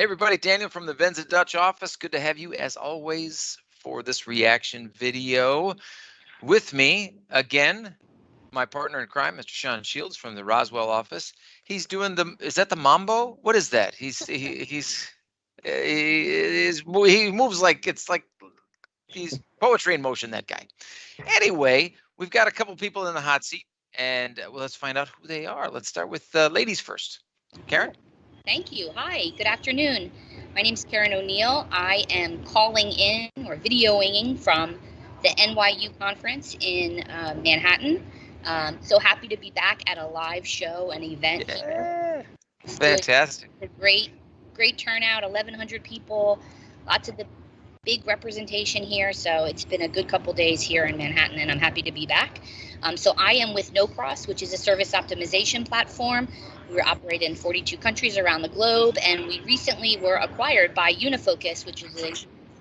Hey everybody, Daniel from the Venza Dutch office. Good to have you as always for this reaction video. With me again, my partner in crime, Mr. Sean Shields from the Roswell office. He's doing is that the mambo? What is that? He moves like he's poetry in motion, that guy. Anyway, we've got a couple people in the hot seat, and let's find out who they are. Let's start with ladies first. Karen? Thank you. Hi, good afternoon. My name is Karen O'Neill. I am calling in or videoing from the NYU conference in Manhattan. So happy to be back at a live show, an event here. Fantastic. A great turnout, 1,100 people, lots of the big representation here. So it's been a good couple days here in Manhattan, and I'm happy to be back. So I am with Knowcross, which is a service optimization platform. We operate in 42 countries around the globe, and we recently were acquired by Unifocus, which is a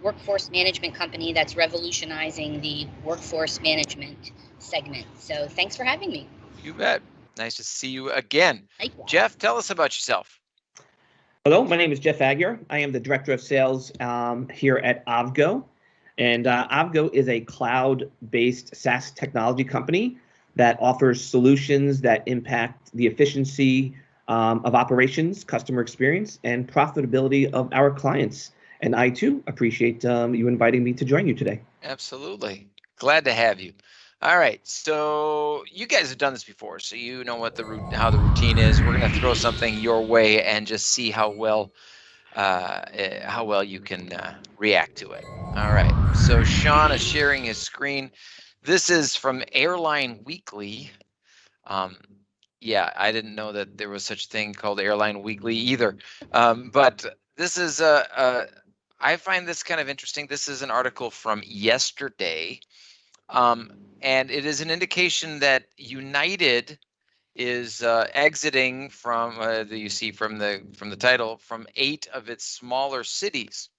workforce management company that's revolutionizing the workforce management segment. So thanks for having me. You bet. Nice to see you again. Likewise. Jeff, tell us about yourself. Hello, my name is Jeff Aguiar. I am the Director of Sales here at aavgo. And aavgo is a cloud-based SaaS technology company that offers solutions that impact the efficiency of operations, customer experience, and profitability of our clients. And I, too, appreciate you inviting me to join you today. Absolutely. Glad to have you. All right. So you guys have done this before, so you know what how the routine is. We're going to throw something your way and just see how well you can react to it. All right. So Sean is sharing his screen. This is from Airline Weekly. Yeah, I didn't know that there was such a thing called Airline Weekly either. But this is I find this kind of interesting. This is an article from yesterday, and it is an indication that United is exiting from you see from the title, from 8 of its smaller cities.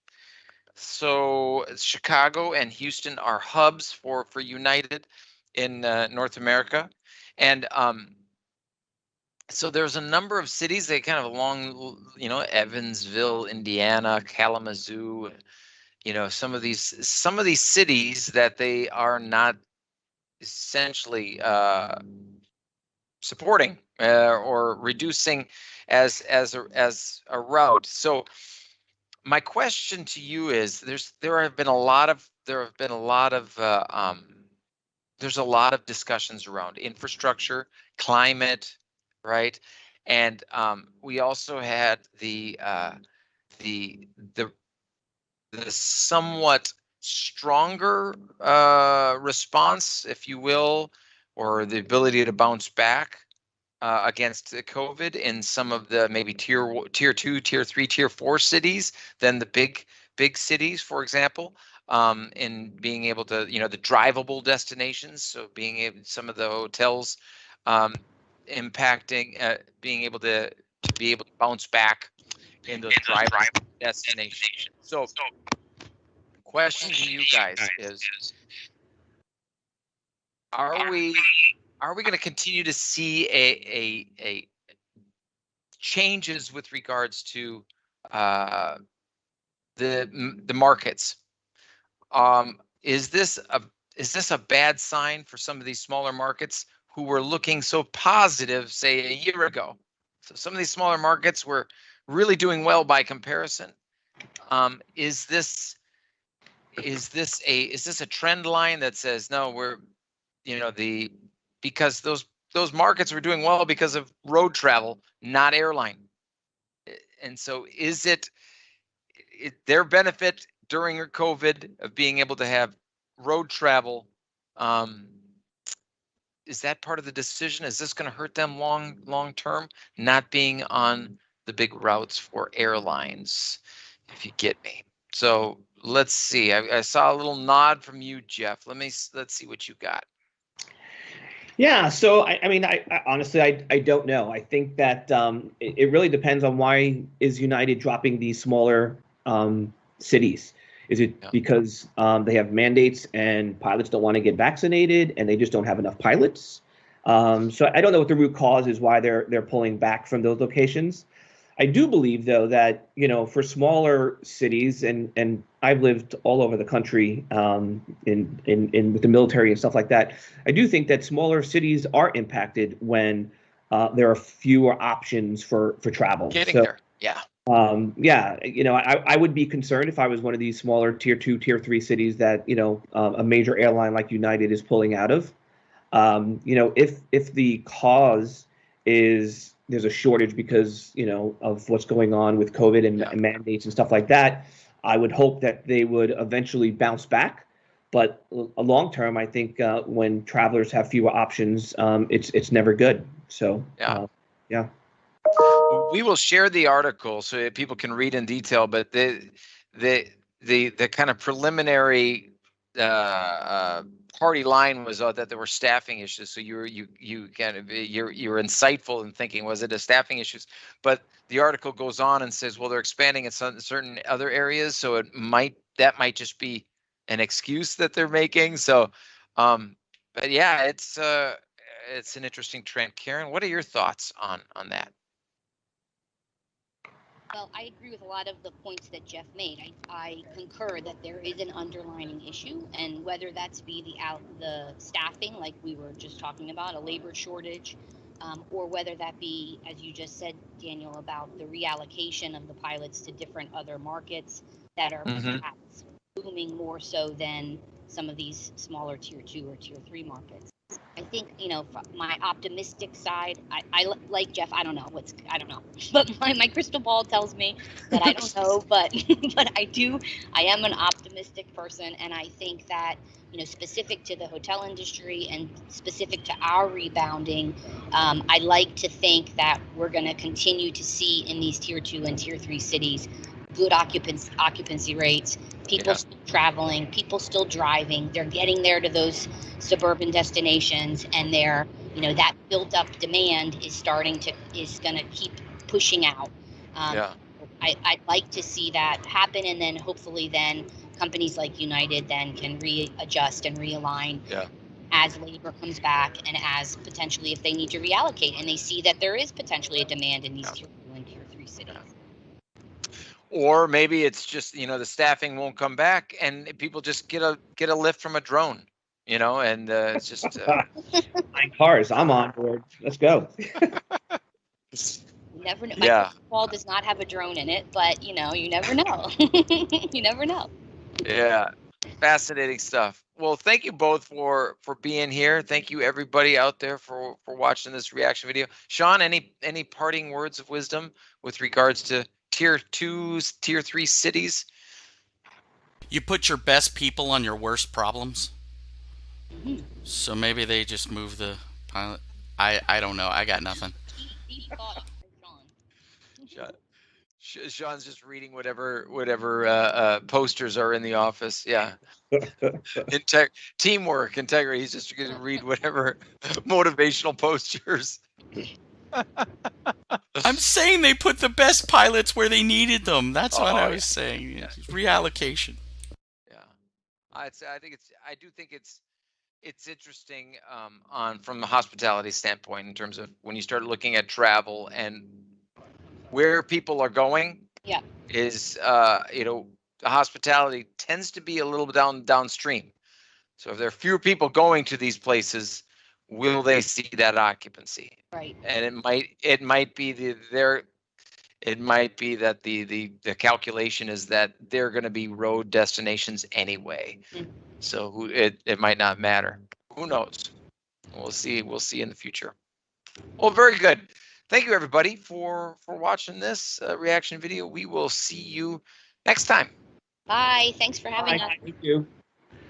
So Chicago and Houston are hubs for United in North America, and so there's a number of cities that kind of along, Evansville, Indiana, Kalamazoo, some of these cities that they are not essentially supporting or reducing as a route. So my question to you is: there's a lot of discussions around infrastructure, climate, right? And we also had the somewhat stronger response, if you will, or the ability to bounce back against the COVID in some of the maybe tier 2, tier 3, tier 4 cities than the big cities, for example, in being able to, the drivable destinations. So being able, some of the hotels impacting being able to bounce back in those drivable destinations. So question to you guys is, are we going to continue to see a changes with regards to the markets? Is this a bad sign for some of these smaller markets who were looking so positive, say, a year ago? So some of these smaller markets were really doing well by comparison. Is this a trend line that says, no, we're, because those markets were doing well because of road travel, not airline? And so is it their benefit during COVID of being able to have road travel? Is that part of the decision? Is this going to hurt them long term, not being on the big routes for airlines, if you get me? So let's see. I saw a little nod from you, Jeff. Let's see what you got. Yeah, so I mean, I honestly, I don't know. I think that it really depends on why is United dropping these smaller cities. Is it because they have mandates and pilots don't want to get vaccinated and they just don't have enough pilots? So I don't know what the root cause is why they're pulling back from those locations. I do believe, though, that, for smaller cities, and I've lived all over the country, in with the military and stuff like that. I do think that smaller cities are impacted when there are fewer options for travel. Getting So, there. Yeah. yeah, I would be concerned if I was one of these smaller tier 2, tier 3 cities that, a major airline like United is pulling out of. If the cause is there's a shortage because, of what's going on with COVID and mandates and stuff like that, I would hope that they would eventually bounce back. But long term, I think when travelers have fewer options, it's never good. So yeah. We will share the article so that people can read in detail, but the kind of preliminary party line was that there were staffing issues. So you were insightful in thinking, was it a staffing issues? But the article goes on and says, well, they're expanding in certain other areas, so that might just be an excuse that they're making. So, but yeah, it's an interesting trend. Karen, what are your thoughts on that? Well, I agree with a lot of the points that Jeff made. I concur that there is an underlying issue, and whether that's be the staffing, like we were just talking about, a labor shortage, or whether that be, as you just said, Daniel, about the reallocation of the pilots to different other markets that are perhaps booming more so than some of these smaller tier 2 or tier 3 markets. I think, from my optimistic side, I like Jeff, I don't know, but my crystal ball tells me that I don't know, but I am an optimistic person, and I think that, specific to the hotel industry and specific to our rebounding, I like to think that we're going to continue to see in these tier 2 and tier 3 cities good occupancy rates, people still traveling, people still driving, they're getting there to those suburban destinations, and they're, that built up demand is going to keep pushing out. I'd like to see that happen, and then hopefully then companies like United then can readjust and realign as labor comes back, and as potentially if they need to reallocate and they see that there is potentially a demand in these tier 2 and tier 3 cities. Or maybe it's just, the staffing won't come back and people just get a lift from a drone, and it's just 9 cars. I'm on board. Let's go. You never know. My ball does not have a drone in it, but you never know. You never know. Yeah. Fascinating stuff. Well, thank you both for being here. Thank you everybody out there for watching this reaction video. Sean, any parting words of wisdom with regards to tier 2, tier 3 cities? You put your best people on your worst problems. So maybe they just move the pilot. I don't know. I got nothing. Deep thought, Sean. Sean's just reading whatever posters are in the office. Yeah. Teamwork, integrity. He's just going to read whatever motivational posters. I'm saying they put the best pilots where they needed them. That's what I was saying. Yeah. Reallocation. Yeah. I do think it's interesting from the hospitality standpoint, in terms of when you start looking at travel and where people are going. Yeah. Is the hospitality tends to be a little bit downstream. So if there are fewer people going to these places, will they see that occupancy? Right. And it might be that the calculation is that they're going to be road destinations anyway. So it might not matter. Who knows? We'll see in the future. Well, very good. Thank you everybody for watching this reaction video. We will see you next time. Bye. Thanks for having us. Thank you.